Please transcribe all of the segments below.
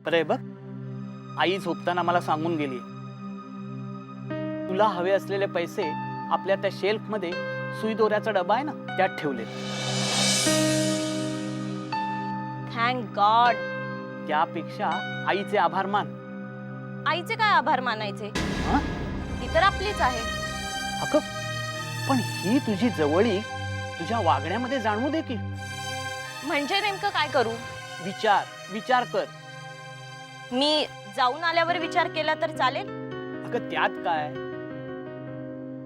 अरे बघ, आई झोपताना मला सांगून गेली, तुला हवे असलेले पैसे आपल्या त्या शेल्फ मध्ये सुई दोऱ्याचा डबा आहे ना त्यात ठेवले. Thank God. त्यापेक्षा आईचे आभार मान. आईचे काय आभार मानायचे? हं? ती तर आपलीच आहे. अगं पण ही तुझी जवळीक तुझ्या वागण्यामध्ये जाणवू दे की. म्हणजे नेमकं काय करू? विचार कर. मी जाऊन आल्यावर विचार केला तर चालेल? अगं त्यात काय,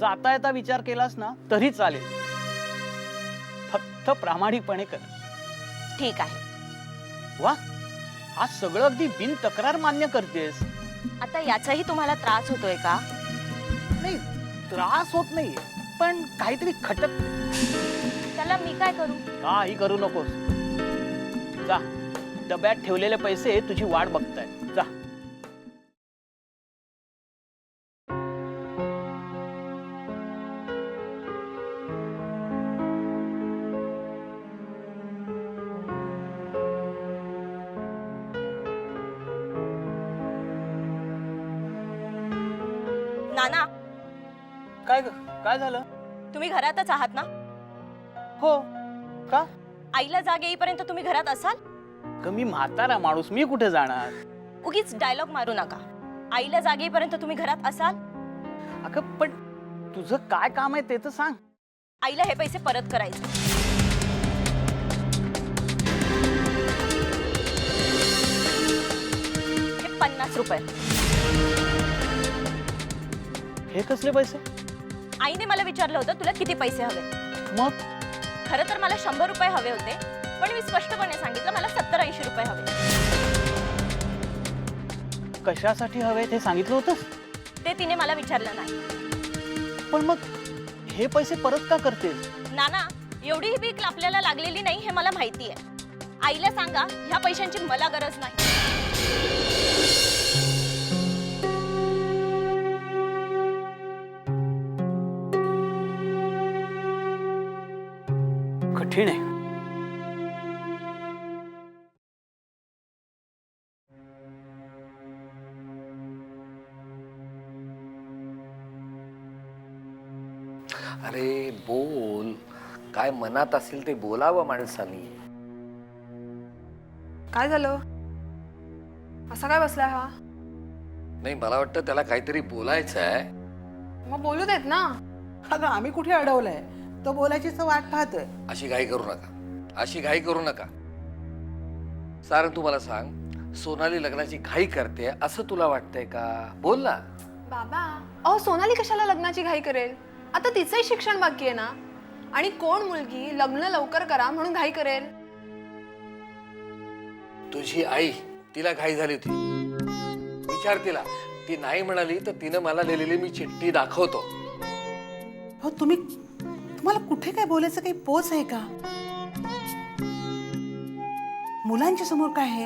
जाता येता विचार केलास ना तरी चालेल, फक्त प्रामाणिकपणे कर. ठीक आहे. वा, आज सगळं अगदी बिन तक्रार मान्य करतेस. आता याचाही तुम्हाला त्रास होतोय का? नाही, त्रास होत नाहीये, पण काहीतरी खटक. त्याला मी काय करू? काही करू नकोस. जा, डब्यात ठेवलेले पैसे तुझी वाट बघताय. जा. नाना, काय झालं? तुम्ही घरातच आहात ना? हो. का? आईला जाग येईपर्यंत तुम्ही घरात असाल? मी म्हातारा माणूस, मी कुठे जाणार? उगीच डायलॉग मारू नका. आईला जाग येईपर्यंत तुम्ही घरात असाल? अगं पण तुझं काय काम आहे ते तर सांग. आईला हे पैसे परत करायचे. हे 50 रुपये. हे कसले पैसे? आईने मला विचारलं होतं तुला किती पैसे हवे. मग खरं तर मला 100 रुपये हवे होते, पण मी स्पष्टपणे सांगितलं मला 70-80 रुपये हवे. कशासाठी हवे ते सांगितलं होतंस? ते तिने मला विचारलं नाही. पण मग हे पैसे परत का करतेस? नाना, एवढीही भीक आपल्याला लागलेली नाही हे मला माहिती आहे. आईला सांगा ह्या पैशांची मला गरज नाही. कठीण आहे. अरे बोल, काय मनात असेल ते बोलावं माणसानी. काय झालं? असा काय बसलाय हा? नाही, मला वाटतं त्याला काहीतरी बोलायचं आहे. मग बोलू देत ना. अगं आम्ही कुठे अडवलंय, तो बोलायची वाट पाहतोय. अशी घाई करू नका, अशी घाई करू नका. सारंग, तू मला सांग, सोनाली लग्नाची घाई करते असं तुला वाटतंय का? बोल ना. बाबा, अहो सोनाली कशाला लग्नाची घाई करेल? आता तिचंही शिक्षण बाकी आहे ना. आणि कोण मुलगी लग्न लवकर करा म्हणून घाई करेल? तुझी आई, तिला घाई झाली होती. विचार तिला. ती नाही म्हणाली तर तिनं मला लिहिलेली मी चिठ्ठी दाखवतो. हो तुम्हाला कुठे काय बोलायचं काही पोच आहे का? मुलांच्या समोर काय आहे?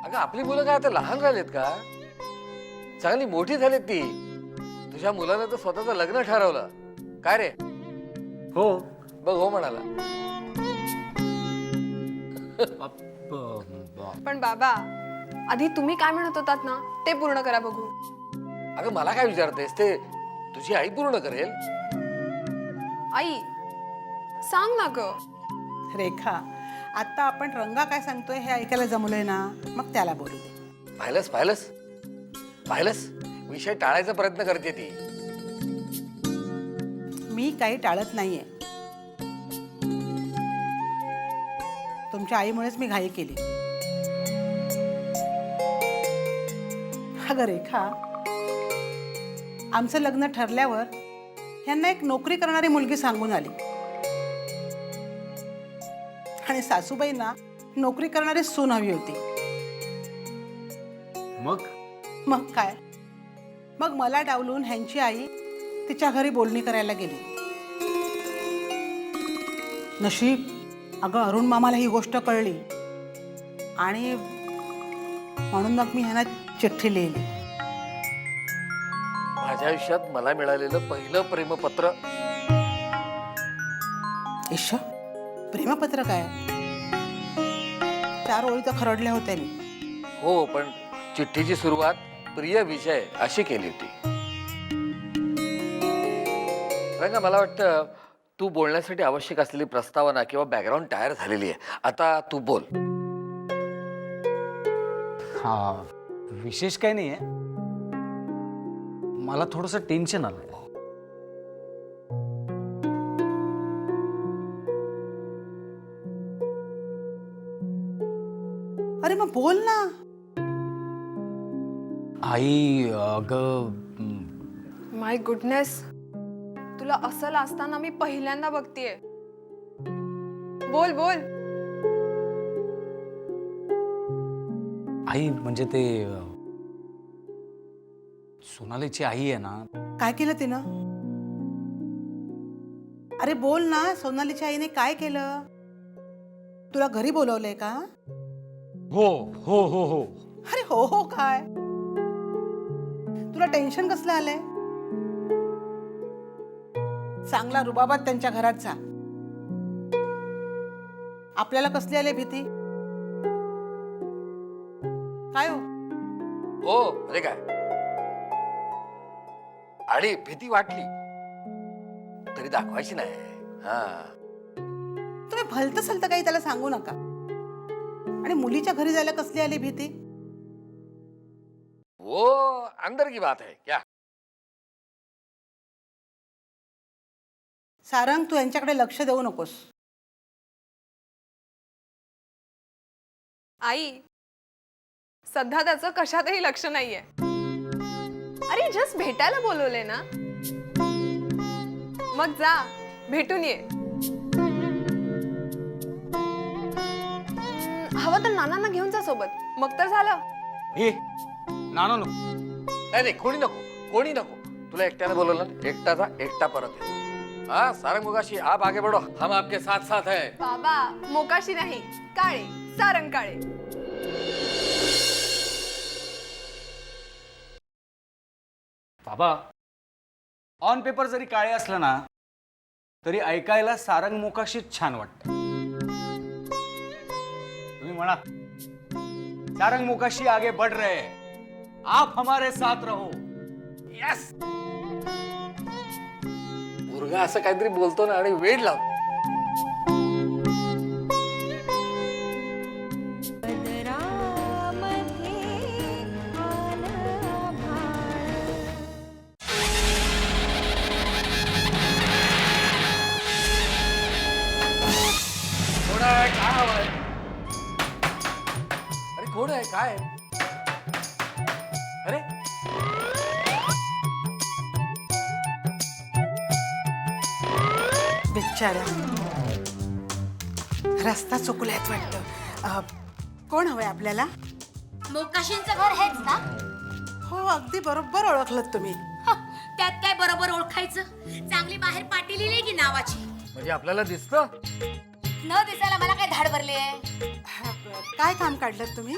अगं आपली मुलं काय आता लहान राहिलेत का? चांगली मोठी झालीत ती. तुझ्या मुलानं तर स्वतःचं लग्न ठरवलं. काय रे? हो. बघ, हो म्हणाला. पण बाबा, आधी तुम्ही काय म्हणत होतात ना ते पूर्ण करा बघू. अगं मला काय विचारतेस? ते तुझी आई पूर्ण करेल. आई सांग ना ग. रेखा, आता आपण रंगा काय सांगतोय हे ऐकायला जमलंय ना, मग त्याला बोलू दे. पाहिलंस पाहिलंस पाहिलंस, विषय टाळायचा प्रयत्न करते ती. मी काही टाळत नाहीये. तुमच्या आईमुळेच मी घाई केली. अगं रेखा, आमचं लग्न ठरल्यावर यांना एक नोकरी करणारी मुलगी सांगून आली आणि सासूबाईंना नोकरी करणारी सून हवी होती. मग काय, मग मला डावलून ह्यांची आई तिच्या घरी बोलणी करायला गेली. नशीब अगं अरुण मामाला ही गोष्ट कळली आणि म्हणून मग मी ह्यांना चिठ्ठी लिहिली. माझ्या आयुष्यात मला मिळालेलं पहिलं प्रेमपत्र. ईश, प्रेमपत्र काय? 4 ओळी तर खरडल्या होत्या मी. हो, पण चिठ्ठीची सुरुवात प्रिय विजय अशी केली होती. रंगा, मला वाटतं तू बोलण्यासाठी आवश्यक असलेली प्रस्तावना किंवा बॅकग्राऊंड तयार झालेली आहे. आता तू बोल. हा, विशेष काही नाही आहे. मला थोडंसं टेन्शन आलंय. अरे मग बोल ना. आई अगं माय गुडनेस, तुला असं लाजताना मी पहिल्यांदा बघतीये. बोल बोल. आई म्हणजे ते सोनालीची आई आहे ना. काय केलं तिनं? अरे बोल ना, सोनालीच्या आईने काय केलं? तुला घरी बोलवलंय का? हो हो हो हो. अरे हो हो काय? तुला टेन्शन कसलं आलंय? चांगला रुबाबात त्यांच्या घरात जा. आपल्याला कसली आली भीती? काय हो? हो, अरे काय, आणि भीती वाटली तरी दाखवायची नाही. हा, तुम्ही भलतं सलतं काही त्याला सांगू नका. आणि मुलीच्या घरी जायला कसली आली भीती? वो अंदर की बात है क्या. सारंग, तू यांच्याकडे लक्ष देऊ नकोस. आई, सध्या त्याचं कशातही लक्ष नाहीये. अरे जस्ट भेटायला बोलवले ना, मग जा भेटून ये. हवं तर नानांना घेऊन जा सोबत, मग तर झालं. हे नानो नको. नाही नाही, कोणी नको, कोणी नको. तुला एकट्याने बोलवलं ना, एकटा जा, एकटा परत ये. हाँ, सारंग मुगाशी, आप आगे बढ़ो, हम आपके साथ साथ हैं. बाबा, मोकाशी नाही, काळे, सारंग काळे. बाबा, ऑन पेपर जरी काळे असलं ना तरी ऐकायला सारंग मोकाशीच छान वाटत. तुम्ही म्हणा, सारंग मोकाशी आगे बढ़ रहे हैं, आप हमारे साथ रहो. यस. मुलगा असं काहीतरी बोलतो ना आणि वेळ लावतो. कोण आहे, काय हवंय? अरे कोण आहे, काय? अरे बिचारा, रस्ता चुकलायत वाटतं. कोण हवंय आपल्याला? मोकाशींचं घर हेच ना? हो, अगदी बरोबर ओळखलत तुम्ही. त्यात काय बरोबर ओळखायचं? चांगली बाहेर पाटी लिहिली की नावाची. म्हणजे आपल्याला दिसतं. न दिसायला मला काय धाड भरले? काय काम काढलं तुम्ही?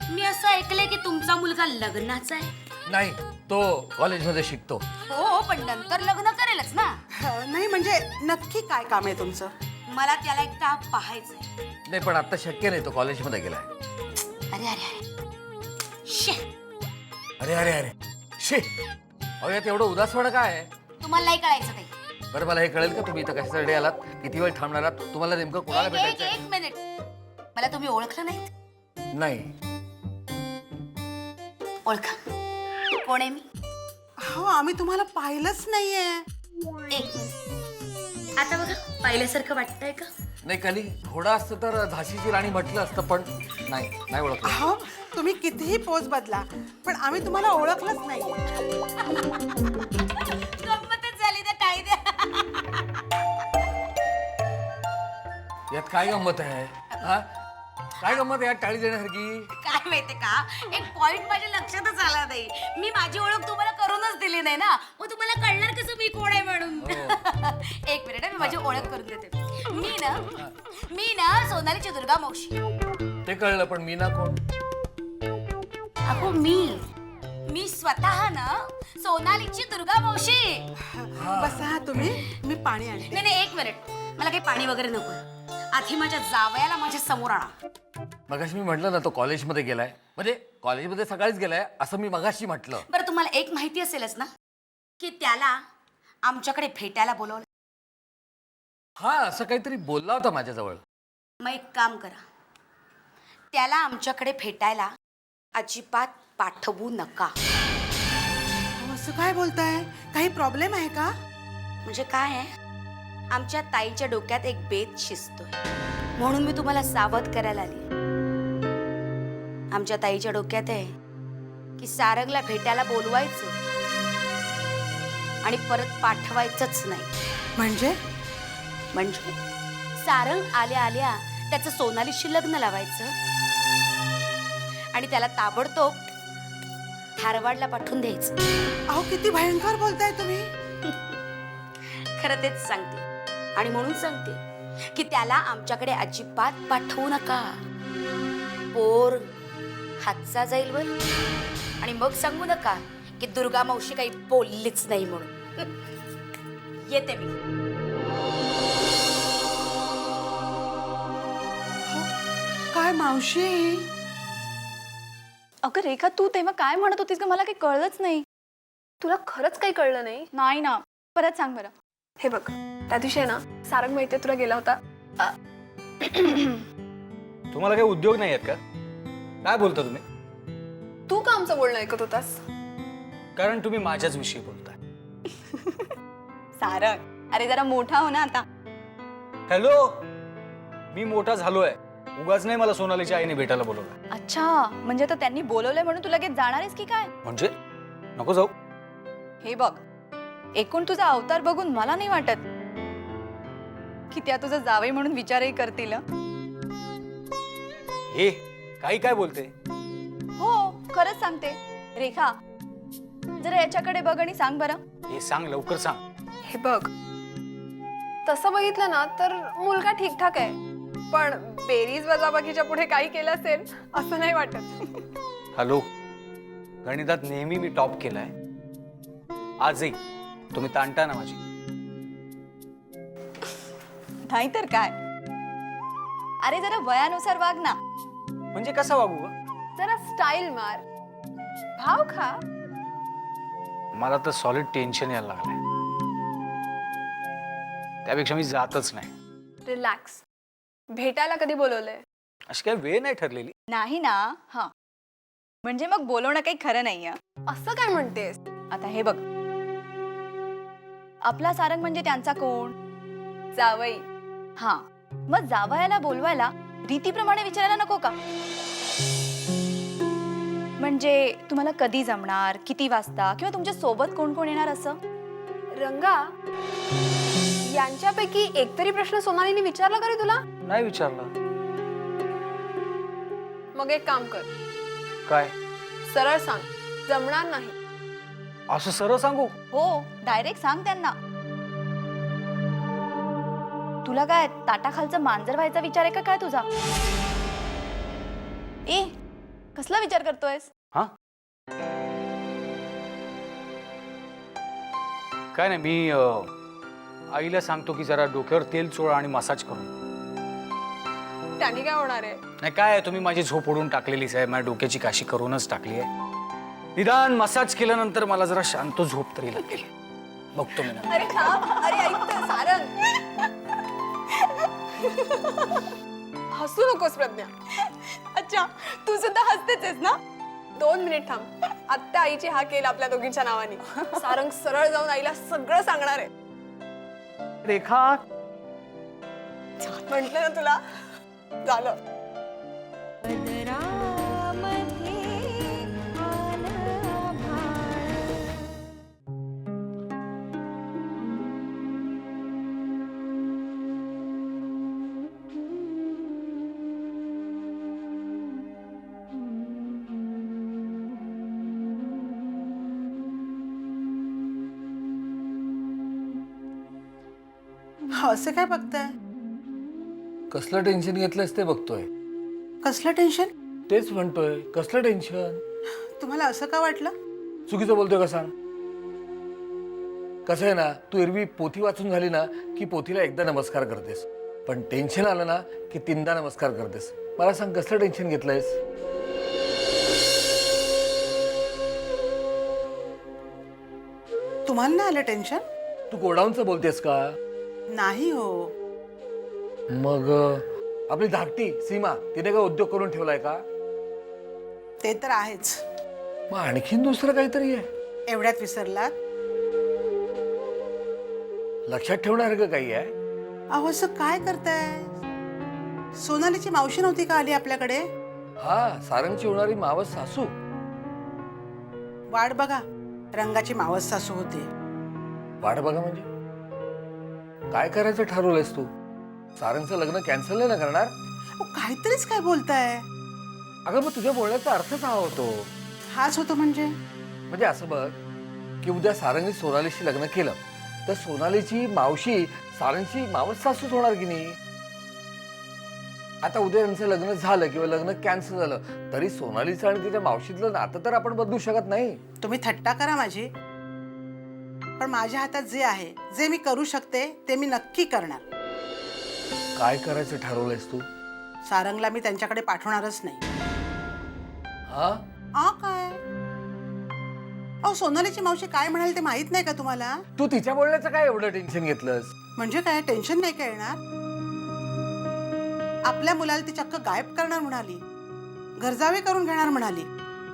मी असं ऐकलंय की तुमचा मुलगा लग्नाचा आहे. नाही, तो कॉलेजमध्ये शिकतो. हो, पण नंतर लग्न करेलच ना. नाही म्हणजे नक्की काय काम आहे तुमचं? मला त्याला एकदा पाहायचंय. नाही, पण आता शक्य नाही, तो कॉलेजमध्ये गेलाय. अरे अरे अरे, शे. अरे अरे अरे, शे. अहो, यात एवढं उदास होणं काय आहे? तुम्हाला नाही कळायचं ते. बरं, मला हे कळेल का तुम्ही इथं कशासाठी आलात, किती वेळ थांबणार आहात, तुम्हाला नेमकं कोणाला भेटायचं? एक मिनिट, मला तुम्ही ओळखलं नाहीत? नाही. ओळखा, कोण आहे मी? हो, आम्ही तुम्हाला पाहिलंच नाहीये. एक मिनिट, आता बघा, पाहिल्यासारखं वाटतंय का? नाही, खाली थोडं असतं तर झाशीची राणी म्हटलं असतं, पण नाही, नाही ओळखलं. हो, तुम्ही कितीही पोज बदला पण आम्ही तुम्हाला ओळखलंच नाहीये. गंमतच झाली त्या टाळी द्या. यात काय गंमत आहे? हा, काय गंमत आहे यात टाळी देण्यासारखी? काय माहितीये का, एक पॉइंट माझ्या लक्षातच आला नाही. मी माझी ओळख तुम्हाला करूनच दिली नाही ना, मग तुम्हाला कळणार कसं मी कोण आहे म्हणून. एक मिनिट, मी माझी ओळख करून देते. मी ना सोनालीची दुर्गा मावशी. ते कळलं, पण मी ना कोण? अहो, मी स्वतः ना सोनालीची दुर्गा मावशी. बसा तुम्ही, मी पाणी आणते. नाही, एक मिनिट, मला काही पाणी वगैरे नको. आधी माझ्या जावयाला माझ्या समोर आणा. मगाशी मी म्हटलं ना तो कॉलेजमध्ये गेलाय, म्हणजे कॉलेजमध्ये सकाळीच गेलाय असं मी मगाशी म्हटलं. बरं तुम्हाला एक माहिती असेलच ना की त्याला आमच्याकडे भेटायला बोलवलं. हा, असं काहीतरी बोलला होता माझ्याजवळ. मग एक काम करा, त्याला आमच्याकडे भेटायला अजिबात पाठवू नका. अहो, असं काय बोलताय? काही प्रॉब्लेम आहे का? म्हणजे काय आहे, आमच्या ताईच्या डोक्यात एक बेत शिजतोय म्हणून मी तुम्हाला सावध करायला आली. आमच्या ताईच्या डोक्यात आहे की सारंगला भेटायला बोलवायचं आणि परत पाठवायचंच नाही. म्हणजे म्हणजे सारंग आल्या आल्या त्याचं सोनालीशी लग्न लावायचं आणि त्याला ताबडतोब धारवाडला पाठवून द्यायचं. अहो किती भयंकर बोलताय तुम्ही. खरं तेच सांगते आणि म्हणून सांगते की त्याला आमच्याकडे अजिबात पाठवू नका. पोर हातचा जाईल वर आणि मग सांगू नका की दुर्गा मावशी काही बोललीच नाही म्हणून. येते मी. काय मावशी? अगं रेखा, तू तेव्हा काय म्हणत होतीस का? मला काही कळलंच नाही. तुला खरंच काही कळलं नाही? नाही ना, परत सांग बरं. हे बघ, त्या दिवशी आहे ना सारंग माहितीये तुला गेला होता. तुम्हाला काही उद्योग नाही आहेत का? काय बोलता तुम्ही? तू का आमचं बोलणं ऐकत होतास? कारण तुम्ही माझ्याच विषयी बोलताय. सारंग, अरे जरा मोठा हो ना आता. हॅलो, मी मोठा झालोय. उगाच नाही मला सोनालीच्या आईने भेटायला बोलवलं. अच्छा, म्हणजे आता त्यांनी बोलवलंय म्हणून तू लगेच जाणार आहेस की काय? म्हणजे नको जाऊ. हे बघ, एकूण तुझा अवतार बघून मला नाही वाटत की त्या तुझं जावई म्हणून विचारही करतील. हे काही काय बोलते? हो, खरंच सांगते. रेखा, जरा याच्याकडे बघ आणि सांग बरं. हे सांग, लवकर सांग. हे बघ, तसं बघितलं ना तर मुलगा ठीकठाक आहे, पण बेरीज वजाबाकीच्या पुढे काही केलं असेल असं नाही वाटत. हॅलो, गणितात नेहमी मी टॉप केलाय. आजही तुम्ही ताणता ना माझी. नाहीतर काय. अरे जरा वयानुसार वाग ना. म्हणजे कसा वागू ग? जरा स्टाईल मार, भाव खा. मला तर सॉलिड टेन्शन यायला लागलंय. त्यापेक्षा मी जातच नाही. रिलॅक्स. भेटायला कधी बोलवलंय? अशी काही वेळ नाही ठरलेली. नाही ना. हा, म्हणजे मग बोलवणं काही खरं नाहीये. असं काय म्हणतेस? आता हे बघ, आपला सारंग म्हणजे त्यांचा कोण? जावई. हा, मग जावयाला बोलवायला रीतीप्रमाणे विचारायला नको का? म्हणजे तुम्हाला कधी जमणार, किती वाजता, किंवा तुमच्या सोबत कोण कोण येणार असं? रंगा, यांच्यापैकी एकतरी प्रश्न सोनालीने विचारला का रे तुला? नाही विचारला. मग एक काम कर, काय? सरळ सांग, जमणार नाही. असं सरळ सांगू? हो, डायरेक्ट सांग त्यांना. तुला काय ताटाखालचं मांजर व्हायचा विचार आहे का काय तुझा? ए, कसला विचार करतोयस? हा, काय नाही, मी आईला सांगतो की जरा डोक्यावर तेल चोळा आणि मसाज करून. त्याने काय होणार आहे? नाही काय, तुम्ही माझी झोप ओढून टाकलेलीच आहे. माझ्या डोक्याची काशी करूनच टाकली आहे. निदान मसाज केल्यानंतर मला जरा शांत झोप तरी लागेल. बघतो मी ना. अरे थांब, अरे ऐक तर, सारंग. हसू नकोस प्रज्ञा. अच्छा, तू सुद्धा हसतेच आहेस ना? 2 मिनिट थांब. आत्ता आईची हा केल आपल्या दोघींच्या नावाने. सारंग सरळ जाऊन आईला सगळं सांगणार आहे. रेखा, म्हंटल ना तुला, झालं. हा, असं काय बघताय? कसलं टेन्शन घेतलंस ते बघतोय. कसलं टेन्शन? तेच म्हणतोय, कसलं टेन्शन. तुम्हाला असं का वाटलं? चुकीचं बोलतोय का सांग. कसं आहे ना, तू एरवी पोथी वाचून झाली ना की पोथीला एकदा नमस्कार करतेस, पण टेन्शन आलं ना की 3दा नमस्कार करतेस. मला सांग कसलं टेन्शन घेतलंयस? तुम्हाला नाही आलं टेन्शन? तू गोडाऊनचं बोलतेस का? नाही हो. मग आपली धाकटी सीमा तिने काय उद्योग करून ठेवलाय का? ते तर आहेच. मग आणखीन दुसरं काहीतरी आहे? एवढ्यात विसरलात? लक्षात ठेवण्यासारखं काही आहे? अहो असं काय करताय? सोनालीची मावशी नव्हती का आली आपल्याकडे? हा, सारंगची होणारी मावस सासू. वाट बघा, रंगाची मावस सासू होती. वाट बघा म्हणजे काय करायचं ठरवलंयस तू? सारंगचं लग्न कॅन्सल नाही ना करणार? अहो, काहीतरीच काय बोलताय? अगं मग तुझ्या बोलण्याचा अर्थच हा होतो. हाच होतो म्हणजे? म्हणजे असं बघ की उद्या सारंगने सोनालीशी लग्न केलं तर सोनालीची मावशी सारंगची मावस सासूच होणार की नाही? आता उद्या त्यांचं लग्न झालं किंवा लग्न कॅन्सल झालं तरी सोनालीचं आणि तिच्या मावशीतलं नातं तर आपण बदलू शकत नाही. तुम्ही थट्टा करा माझी, पण माझ्या हातात जे आहे, जे मी करू शकते ते मी नक्की करणार. काय करायचं ठरवलंयस तू? सारंगला मी त्यांच्याकडे पाठवणारच नाही. हा, काय? अहो सोनालीची मावशी काय म्हणाल ते माहित नाही का तुम्हाला? तू तिच्या बोलण्याचं काय एवढं टेन्शन घेतलंस? म्हणजे काय टेन्शन नाही का येणार? आपल्या मुलाला ती चक्क गायब करणार म्हणाली, घरजावे करून घेणार म्हणाली.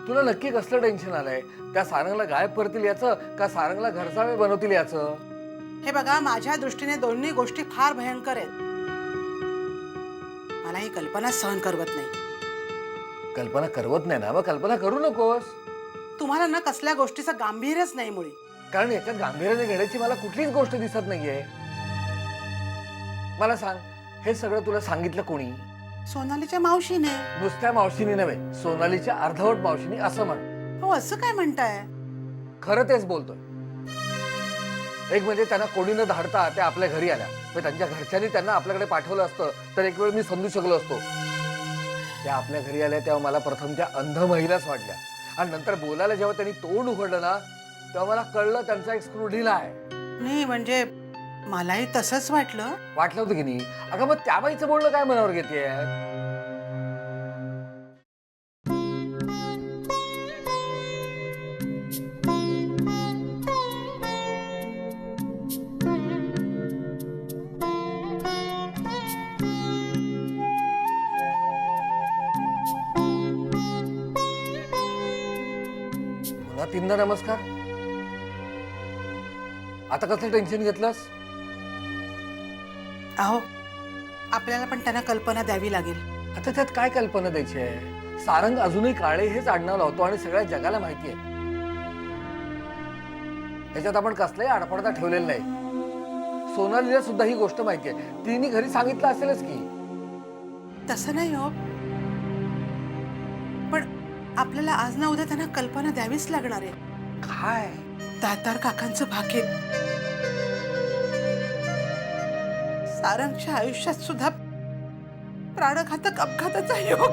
तुला नक्की कसलं टेन्शन आलंय? त्या सारंगला गायब करतील याचं का सारंगला घरचावे बनवतील याचं? हे बघा, माझ्या दृष्टीने दोन्ही गोष्टी फार भयंकर आहेत. मला ही कल्पना सहन करवत नाही. कल्पना करवत नाही ना, मग कल्पना करू नकोस. तुम्हाला ना कसल्या गोष्टीचं गांभीर्यच नाही मुळे. कारण याच्यात गांभीर्याने घेण्याची मला कुठलीच गोष्ट दिसत नाहीये. मला सांग, हे सगळं तुला सांगितलं कोणी? सोनालीच्या मावशीने. नुसत्या मावशीनी नव्हे, सोनालीच्या अर्धवट मावशीनी असं म्हण. हो असं काय म्हणताय? खरं तेच बोलतोय. एक म्हणजे त्यांना कोणी न धाडता त्या आपल्या घरी आल्या. त्यांच्या घरच्यांनी त्यांना आपल्याकडे पाठवलं असतं तर एक वेळ मी समजू शकलो असतो. त्या आपल्या घरी आल्या तेव्हा मला प्रथम त्या अंध महिलाच वाटल्या आणि नंतर बोलायला जेव्हा त्यांनी तोंड उघडलं ना तेव्हा मला कळलं त्यांचा एक स्क्रू ढिला आहे. नाही म्हणजे मलाही तसंच वाटलं. वाटलं होतं की नाही? अगं मग त्या बाईचं बोलणं काय मनावर घेतेय? पुन्हा 3दा नमस्कार. आता कसलं टेन्शन घेतलंस? अहो आपल्याला पण त्यांना कल्पना द्यावी लागेल. आता त्यात काय कल्पना द्यायची आहे? सारंग अजूनही काळे हेच आडनाव लावतो आणि सगळ्या जगाला माहिती आहे. त्याच्यात आपण कसलाही आडपडदा ठेवलेला नाही. सोनालीला सुद्धा ही गोष्ट माहिती आहे. तिने घरी सांगितलं असेलच की. तसं नाही हो, पण आपल्याला आज ना उद्या त्यांना कल्पना द्यावीच लागणार आहे. काय? दातार काकांचं भाकीत. सारंगच्या आयुष्यात सुद्धा प्राणघातक अपघाताचा योग.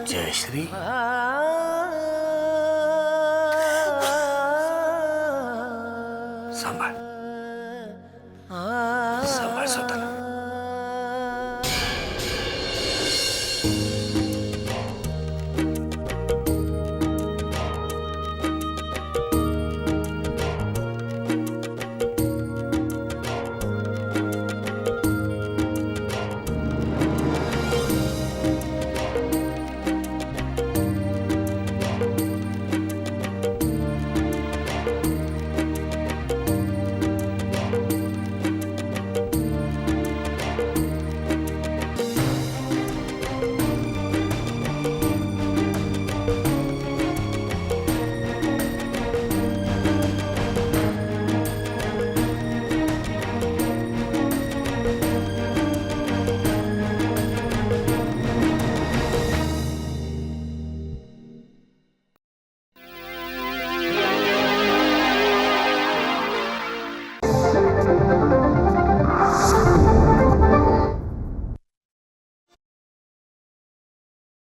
जयश्री,